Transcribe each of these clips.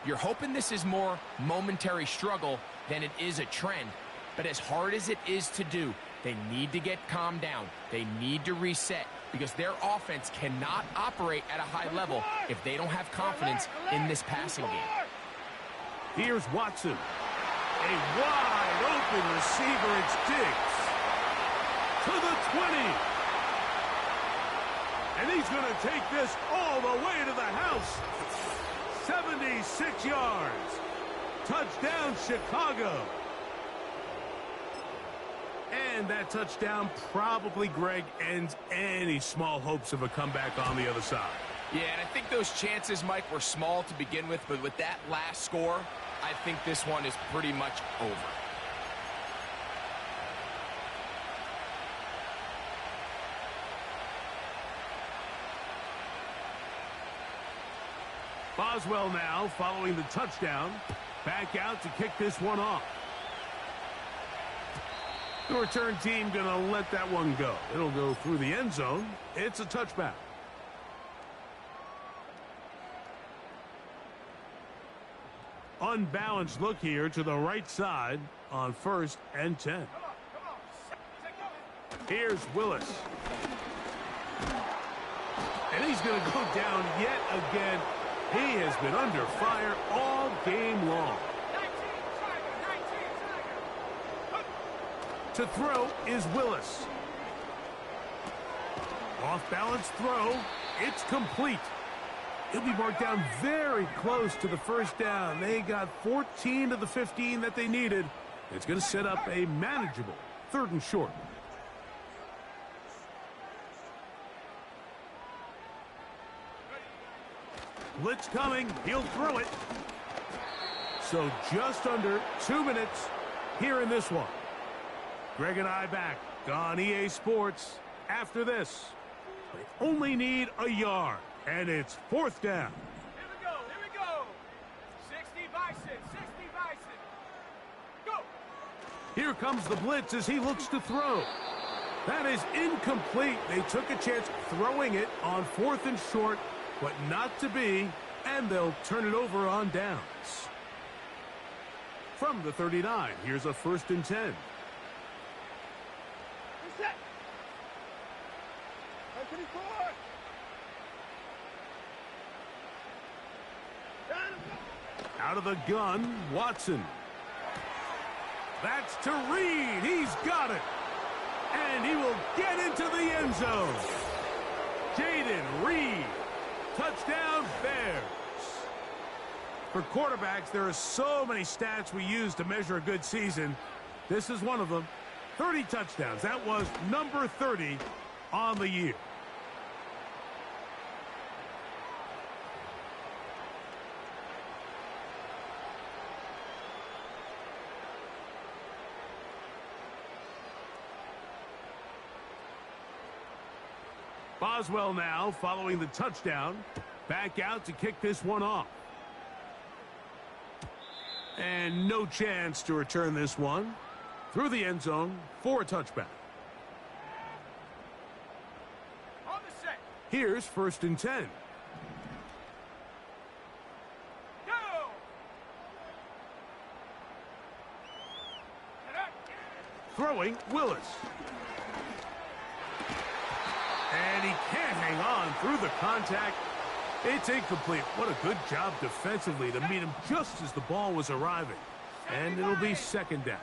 You're hoping this is more momentary struggle than it is a trend. But as hard as it is to do, they need to get calmed down. They need to reset because their offense cannot operate at a high level if they don't have confidence in this passing game. Here's Watson. A wide open receiver. It's Diggs. To the 20. And he's going to take this all the way to the house. 76 yards. Touchdown, Chicago. And that touchdown probably, Greg, ends any small hopes of a comeback on the other side. Yeah, and I think those chances, Mike, were small to begin with, but with that last score, I think this one is pretty much over. Boswell now following the touchdown. Back out to kick this one off. The return team going to let that one go. It'll go through the end zone. It's a touchback. Unbalanced look here to the right side on 1st and 10. Here's Willis. And he's going to go down yet again. He has been under fire all game long. To throw is Willis. Off-balance throw. It's complete. He'll be marked down very close to the first down. They got 14 to the 15 that they needed. It's going to set up a manageable 3rd and short. Blitz coming. He'll throw it. So just under 2 minutes here in this one. Greg and I back on EA Sports after this. They only need a yard, and it's 4th down. Here we go. 60 Bison, 60 Bison. Go. Here comes the blitz as he looks to throw. That is incomplete. They took a chance throwing it on 4th and short, but not to be, and they'll turn it over on downs. From the 39, here's a 1st and 10. Out of the gun, Watson. That's to Reed. He's got it. And he will get into the end zone. Jaden Reed. Touchdown, Bears. For quarterbacks, there are so many stats we use to measure a good season. This is one of them. 30 touchdowns. That was number 30 on the year. Boswell now following the touchdown. Back out to kick this one off. And no chance to return this one. Through the end zone for a touchback. On the set. Here's 1st and 10. Go. Throwing Willis. And he can't hang on through the contact. It's incomplete. What a good job defensively to meet him just as the ball was arriving. And it'll be 2nd down.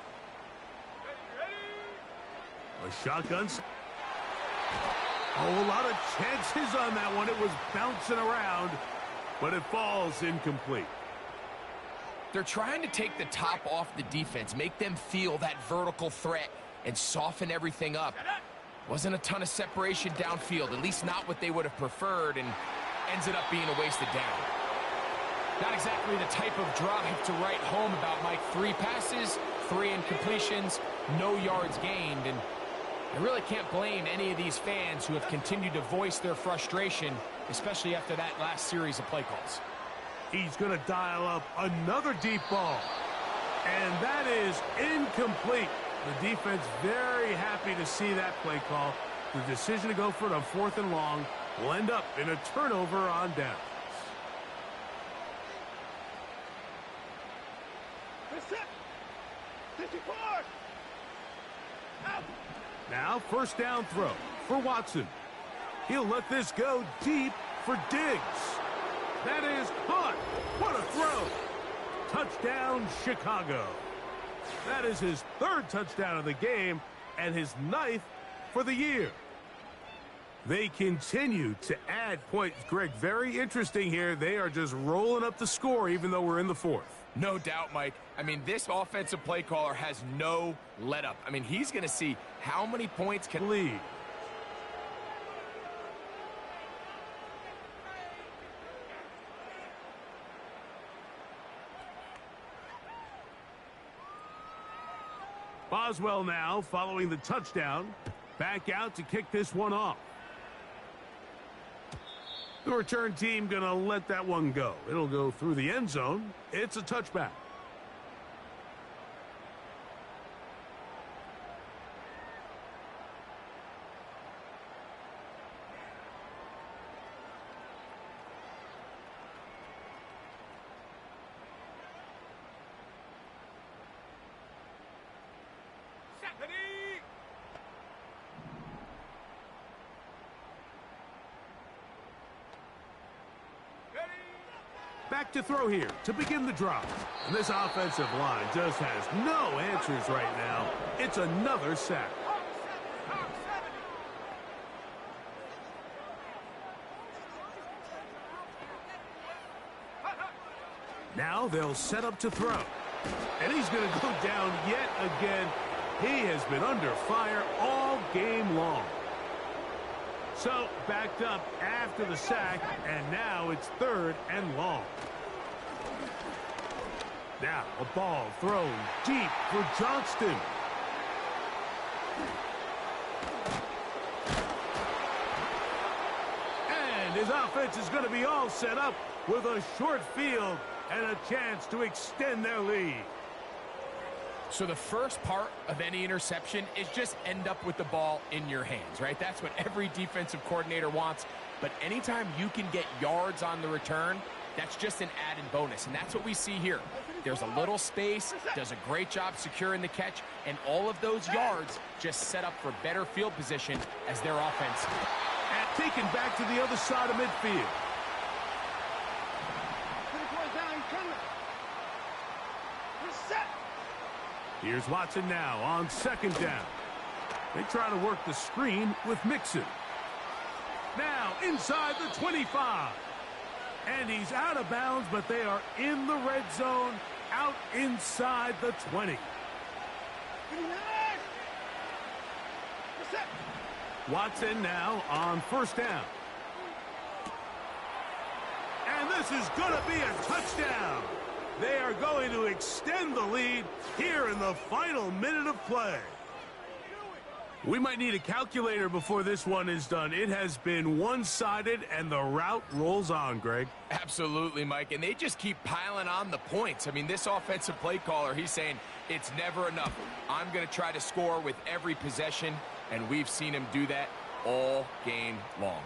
A shotgun. Oh, a lot of chances on that one. It was bouncing around, but it falls incomplete. They're trying to take the top off the defense, make them feel that vertical threat, and soften everything up. Wasn't a ton of separation downfield, at least not what they would have preferred, and ends it up being a wasted down. Not exactly the type of drive to write home about, Mike. 3 passes, 3 incompletions, no yards gained, and I really can't blame any of these fans who have continued to voice their frustration, especially after that last series of play calls. He's going to dial up another deep ball, and that is incomplete. The defense very happy to see that play call. The decision to go for it on 4th and long will end up in a turnover on downs. Now, first down throw for Watson. He'll let this go deep for Diggs. That is caught. What a throw. Touchdown, Chicago. That is his third touchdown of the game and his 9th for the year. They continue to add points. Greg, very interesting here. They are just rolling up the score even though we're in the 4th. No doubt, Mike. I mean, this offensive play caller has no let-up. I mean, he's going to see how many points can lead. Boswell now following the touchdown. Back out to kick this one off. The return team going to let that one go. It'll go through the end zone. It's a touchback. Back to throw here to begin the drive. And this offensive line just has no answers right now. It's another sack. Now they'll set up to throw. And he's going to go down yet again. He has been under fire all game long. So, backed up after the sack, and now it's 3rd and long. Now, a ball thrown deep for Johnston. And his offense is going to be all set up with a short field and a chance to extend their lead. So the first part of any interception is just end up with the ball in your hands, right? That's what every defensive coordinator wants. But anytime you can get yards on the return, that's just an added bonus. And that's what we see here. There's a little space, does a great job securing the catch, and all of those yards just set up for better field position as their offense. And taken back to the other side of midfield. Here's Watson now on 2nd down. They try to work the screen with Mixon. Now inside the 25. And he's out of bounds, but they are in the red zone, out inside the 20. Watson now on 1st down. And this is going to be a touchdown. They are going to extend the lead here in the final minute of play. We might need a calculator before this one is done. It has been one-sided, and the route rolls on, Greg. Absolutely, Mike, and they just keep piling on the points. I mean, this offensive play caller, he's saying it's never enough. I'm going to try to score with every possession, and we've seen him do that all game long.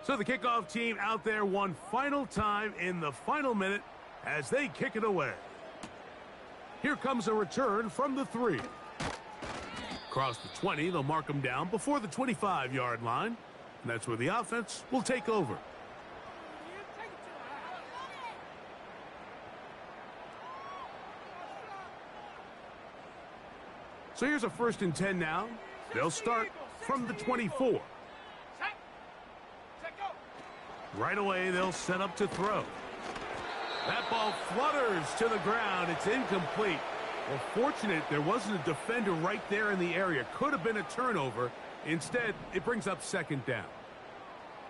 So the kickoff team out there one final time in the final minute as they kick it away. Here comes a return from the 3. Across the 20, they'll mark them down before the 25-yard line. And that's where the offense will take over. So here's a 1st and 10 now. They'll start from the 24. Right away, they'll set up to throw. That ball flutters to the ground. It's incomplete. Well, fortunate there wasn't a defender right there in the area. Could have been a turnover. Instead, it brings up 2nd down.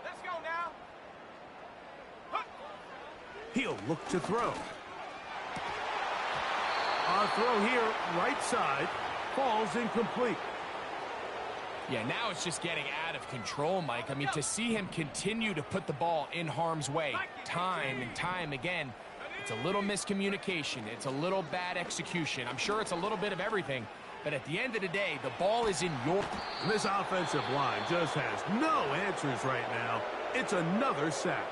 Let's go now. He'll look to throw. Our throw here, right side, falls incomplete. Yeah, now it's just getting out of control, Mike. I mean, to see him continue to put the ball in harm's way time and time again, it's a little miscommunication. It's a little bad execution. I'm sure it's a little bit of everything. But at the end of the day, the ball is in your... This offensive line just has no answers right now. It's another sack.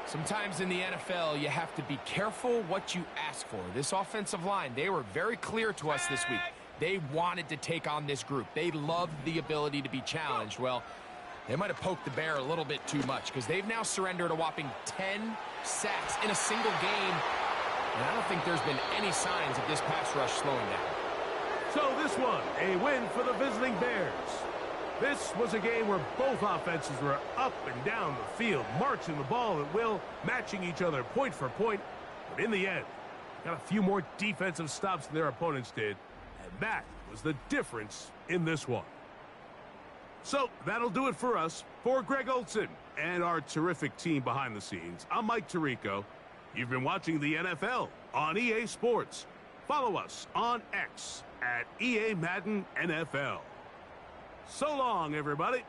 Sometimes in the NFL, you have to be careful what you ask for. This offensive line, they were very clear to us this week. They wanted to take on this group. They loved the ability to be challenged. Well, they might have poked the bear a little bit too much because they've now surrendered a whopping 10 sacks in a single game. And I don't think there's been any signs of this pass rush slowing down. So this one, a win for the visiting Bears. This was a game where both offenses were up and down the field, marching the ball at will, matching each other point for point. But in the end, got a few more defensive stops than their opponents did. And that was the difference in this one. So that'll do it for us. For Greg Olson and our terrific team behind the scenes, I'm Mike Tirico. You've been watching the NFL on EA Sports. Follow us on X at EA Madden NFL. So long, everybody.